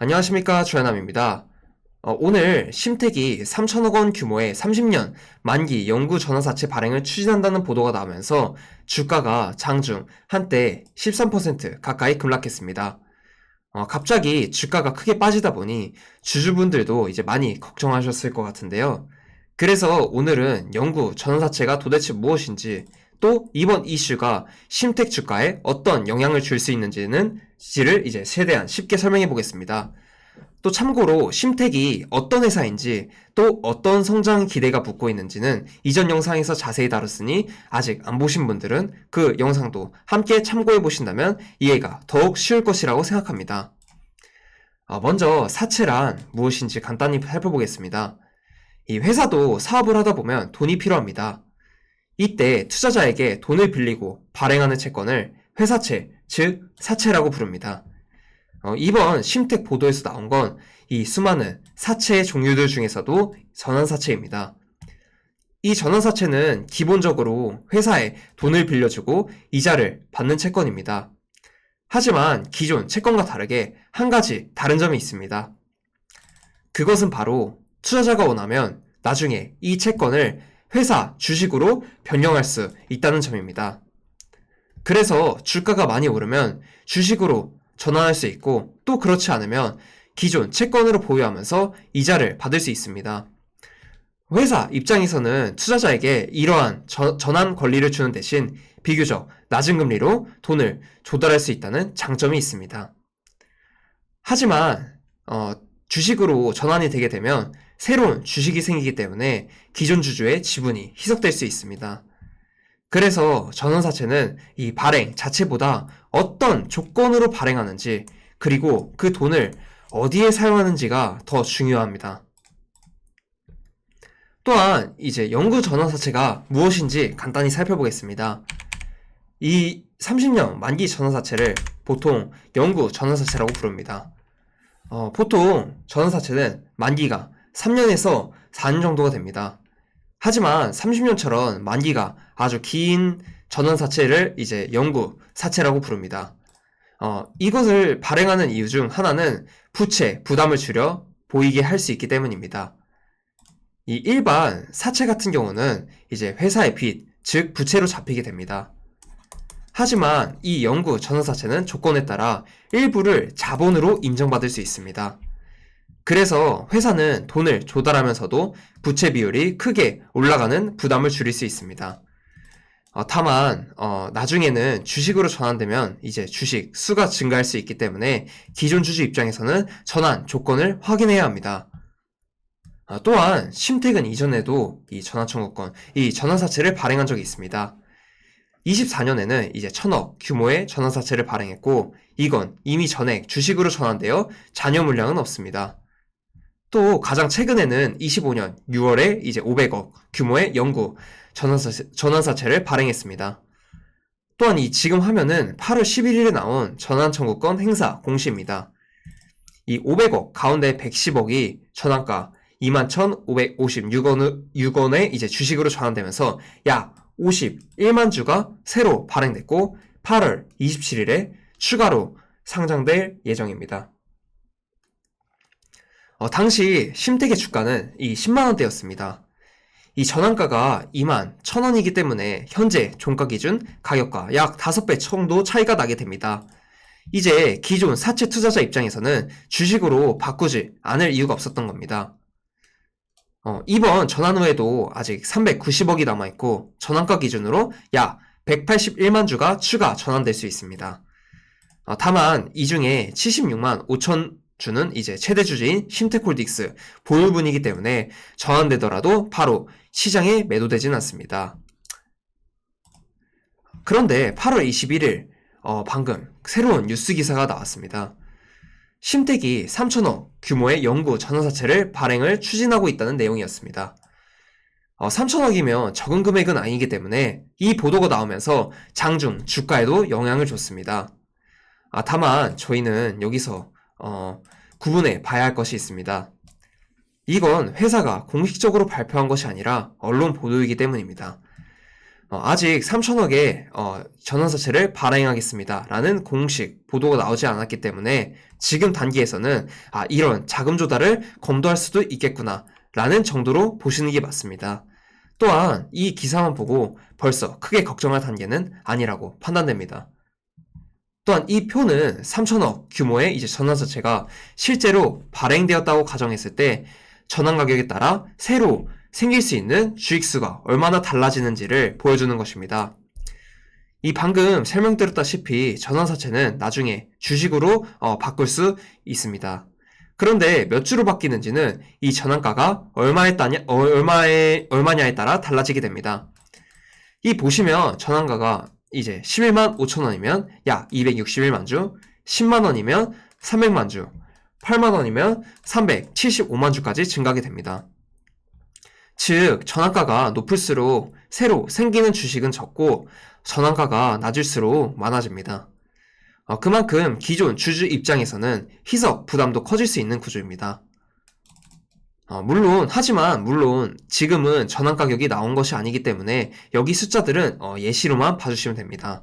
안녕하십니까, 주현남입니다. 오늘 심택이 3천억 원 규모의 30년 만기 영구 전환사채 발행을 추진한다는 보도가 나오면서 주가가 장중 한때 13% 가까이 급락했습니다. 갑자기 주가가 크게 빠지다 보니 주주분들도 이제 많이 걱정하셨을 것 같은데요. 그래서 오늘은 영구 전환사채가 도대체 무엇인지, 또 이번 이슈가 심택 주가에 어떤 영향을 줄 수 있는지를 이제 최대한 쉽게 설명해 보겠습니다. 또 참고로 심택이 어떤 회사인지, 또 어떤 성장 기대가 붙고 있는지는 이전 영상에서 자세히 다뤘으니 아직 안 보신 분들은 그 영상도 함께 참고해 보신다면 이해가 더욱 쉬울 것이라고 생각합니다. 먼저 사채란 무엇인지 간단히 살펴보겠습니다. 이 회사도 사업을 하다 보면 돈이 필요합니다. 이때 투자자에게 돈을 빌리고 발행하는 채권을 회사채, 즉 사채라고 부릅니다. 이번 심택 보도에서 나온 건 이 수많은 사채의 종류들 중에서도 전환사채입니다. 이 전환사채는 기본적으로 회사에 돈을 빌려주고 이자를 받는 채권입니다. 하지만 기존 채권과 다르게 한 가지 다른 점이 있습니다. 그것은 바로 투자자가 원하면 나중에 이 채권을 회사 주식으로 변경할 수 있다는 점입니다. 그래서 주가가 많이 오르면 주식으로 전환할 수 있고, 또 그렇지 않으면 기존 채권으로 보유하면서 이자를 받을 수 있습니다. 회사 입장에서는 투자자에게 이러한 전환 권리를 주는 대신 비교적 낮은 금리로 돈을 조달할 수 있다는 장점이 있습니다. 하지만 주식으로 전환이 되게 되면 새로운 주식이 생기기 때문에 기존 주주의 지분이 희석될 수 있습니다. 그래서 전환사채는 이 발행 자체보다 어떤 조건으로 발행하는지, 그리고 그 돈을 어디에 사용하는지가 더 중요합니다. 또한 이제 영구 전환사채가 무엇인지 간단히 살펴보겠습니다. 이 30년 만기 전환사채를 보통 영구 전환사채라고 부릅니다. 보통 전환사채는 만기가 3년에서 4년 정도가 됩니다. 하지만 30년처럼 만기가 아주 긴 전환사채를 이제 영구 사채라고 부릅니다. 이것을 발행하는 이유 중 하나는 부채 부담을 줄여 보이게 할 수 있기 때문입니다. 이 일반 사채 같은 경우는 이제 회사의 빚, 즉 부채로 잡히게 됩니다. 하지만 이 영구 전환사채는 조건에 따라 일부를 자본으로 인정받을 수 있습니다. 그래서 회사는 돈을 조달하면서도 부채 비율이 크게 올라가는 부담을 줄일 수 있습니다. 다만 나중에는 주식으로 전환되면 이제 주식 수가 증가할 수 있기 때문에 기존 주주 입장에서는 전환 조건을 확인해야 합니다. 또한 심택은 이전에도 이 전환 청구권, 이 전환사채를 발행한 적이 있습니다. 24년에는 이제 1,000억 규모의 전환사채를 발행했고, 이건 이미 전액 주식으로 전환되어 잔여 물량은 없습니다. 또 가장 최근에는 25년 6월에 이제 500억 규모의 영구 전환사채를 발행했습니다. 또한 이 지금 화면은 8월 11일에 나온 전환청구권 행사 공시입니다. 이 500억 가운데 110억이 전환가 21,556원에 이제 주식으로 전환되면서 약 51만 주가 새로 발행됐고, 8월 27일에 추가로 상장될 예정입니다. 당시 심택의 주가는 이 10만원대였습니다. 이 전환가가 21,000원이기 때문에 현재 종가 기준 가격과 약 5배 정도 차이가 나게 됩니다. 이제 기존 사채 투자자 입장에서는 주식으로 바꾸지 않을 이유가 없었던 겁니다. 이번 전환 후에도 아직 390억이 남아있고, 전환가 기준으로 약 181만 주가 추가 전환될 수 있습니다. 다만 이 중에 76만 5천 주는 이제 최대 주주인 심택홀딩스 보유분이기 때문에 전환되더라도 바로 시장에 매도되진 않습니다. 그런데 8월 21일 방금 새로운 뉴스 기사가 나왔습니다. 심택이 3천억 규모의 영구 전환사채를 발행을 추진하고 있다는 내용이었습니다. 3천억이면 적은 금액은 아니기 때문에 이 보도가 나오면서 장중 주가에도 영향을 줬습니다. 다만 저희는 여기서 구분해 봐야 할 것이 있습니다. 이건 회사가 공식적으로 발표한 것이 아니라 언론 보도이기 때문입니다. 아직 3천억의 전환사채를 발행하겠습니다 라는 공식 보도가 나오지 않았기 때문에 지금 단기에서는 이런 자금 조달을 검토할 수도 있겠구나 라는 정도로 보시는 게 맞습니다. 또한 이 기사만 보고 벌써 크게 걱정할 단계는 아니라고 판단됩니다. 또한 이 표는 3천억 규모의 이제 전환사채가 실제로 발행되었다고 가정했을 때 전환 가격에 따라 새로 생길 수 있는 주익수가 얼마나 달라지는지를 보여주는 것입니다. 이 방금 설명드렸다시피 전환사채는 나중에 주식으로 바꿀 수 있습니다. 그런데 몇 주로 바뀌는지는 이 전환가가 얼마냐에 따라 달라지게 됩니다. 이 보시면 전환가가 이제 11만 5천 원이면 약 261만 주, 10만 원이면 300만 주, 8만 원이면 375만 주까지 증가하게 됩니다. 즉 전환가가 높을수록 새로 생기는 주식은 적고 전환가가 낮을수록 많아집니다. 그만큼 기존 주주 입장에서는 희석 부담도 커질 수 있는 구조입니다. 물론 지금은 전환 가격이 나온 것이 아니기 때문에 여기 숫자들은 예시로만 봐주시면 됩니다.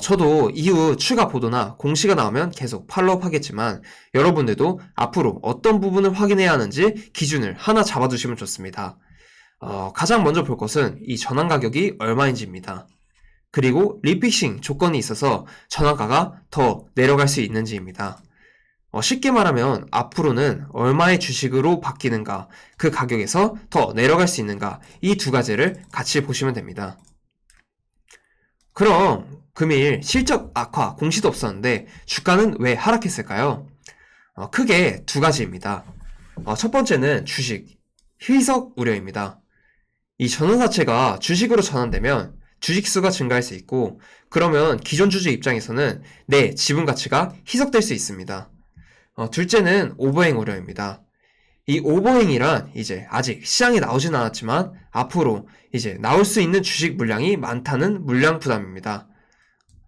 저도 이후 추가 보도나 공시가 나오면 계속 팔로우업 하겠지만 여러분들도 앞으로 어떤 부분을 확인해야 하는지 기준을 하나 잡아두시면 좋습니다. 가장 먼저 볼 것은 이 전환 가격이 얼마인지입니다. 그리고 리픽싱 조건이 있어서 전환가가 더 내려갈 수 있는지입니다. 쉽게 말하면 앞으로는 얼마의 주식으로 바뀌는가, 그 가격에서 더 내려갈 수 있는가, 이 두 가지를 같이 보시면 됩니다. 그럼 금일 실적 악화 공시도 없었는데 주가는 왜 하락했을까요? 크게 두 가지입니다. 첫 번째는 주식 희석 우려입니다. 이 전환사채가 주식으로 전환되면 주식수가 증가할 수 있고 그러면 기존 주주 입장에서는 내 지분 가치가 희석될 수 있습니다. 둘째는 오버행 우려입니다. 이 오버행이란 이제 아직 시장에 나오진 않았지만 앞으로 이제 나올 수 있는 주식 물량이 많다는 물량 부담입니다.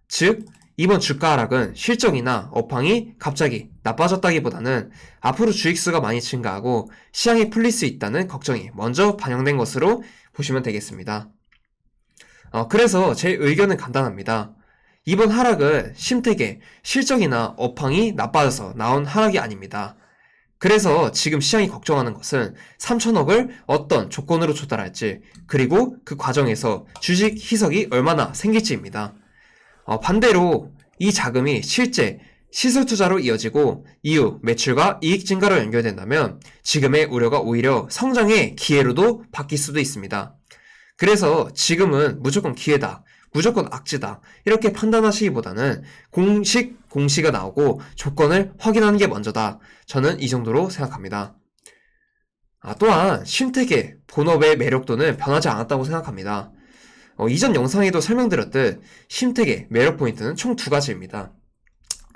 즉 이번 주가 하락은 실적이나 업황이 갑자기 나빠졌다기보다는 앞으로 주식수가 많이 증가하고 시장이 풀릴 수 있다는 걱정이 먼저 반영된 것으로 보시면 되겠습니다. 그래서 제 의견은 간단합니다. 이번 하락은 심택의 실적이나 업황이 나빠져서 나온 하락이 아닙니다. 그래서 지금 시장이 걱정하는 것은 3천억을 어떤 조건으로 조달할지 그리고 그 과정에서 주식 희석이 얼마나 생길지입니다. 반대로 이 자금이 실제 시설 투자로 이어지고 이후 매출과 이익 증가로 연결된다면 지금의 우려가 오히려 성장의 기회로도 바뀔 수도 있습니다. 그래서 지금은 무조건 기회다, 무조건 악재다 이렇게 판단하시기보다는 공시가 나오고 조건을 확인하는 게 먼저다. 저는 이 정도로 생각합니다. 또한 쉼택의 본업의 매력도는 변하지 않았다고 생각합니다. 이전 영상에도 설명드렸듯 쉼택의 매력 포인트는 총 두 가지입니다.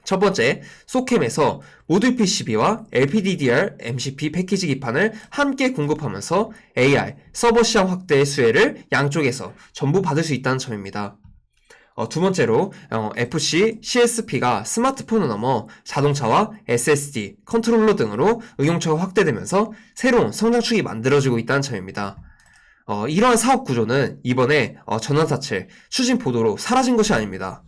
첫 번째, 소캠에서 모듈 PCB와 LPDDR MCP 패키지 기판을 함께 공급하면서 AI, 서버 시장 확대의 수혜를 양쪽에서 전부 받을 수 있다는 점입니다. 두 번째로, FC, CSP가 스마트폰을 넘어 자동차와 SSD, 컨트롤러 등으로 응용처가 확대되면서 새로운 성장축이 만들어지고 있다는 점입니다. 이러한 사업 구조는 이번에 전환사채 추진 보도로 사라진 것이 아닙니다.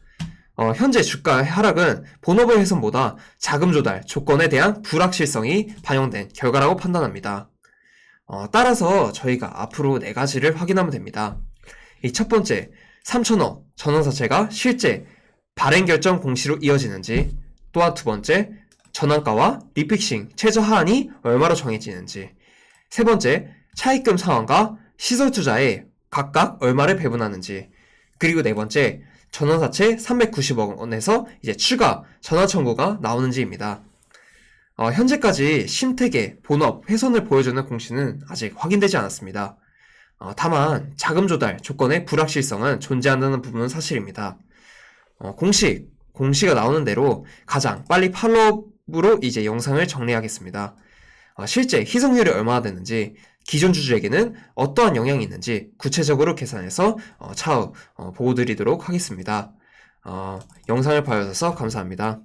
현재 주가 하락은 본업의 훼손보다 자금 조달 조건에 대한 불확실성이 반영된 결과라고 판단합니다. 따라서 저희가 앞으로 네 가지를 확인하면 됩니다. 이 첫 번째, 3천억 전환사채가 실제 발행 결정 공시로 이어지는지, 또한 두 번째, 전환가와 리픽싱 최저 하한이 얼마로 정해지는지, 세 번째, 차입금 상환과 시설 투자에 각각 얼마를 배분하는지, 그리고 네 번째, 전환사채 390억 원에서 이제 추가 전환 청구가 나오는지입니다. 현재까지 쉼택의 본업 훼손을 보여주는 공시는 아직 확인되지 않았습니다. 다만 자금 조달 조건의 불확실성은 존재한다는 부분은 사실입니다. 공시가 나오는 대로 가장 빨리 팔로우업으로 이제 영상을 정리하겠습니다. 실제 희석률이 얼마나 되는지, 기존 주주에게는 어떠한 영향이 있는지 구체적으로 계산해서 차후 보고 드리도록 하겠습니다. 영상을 봐주셔서 감사합니다.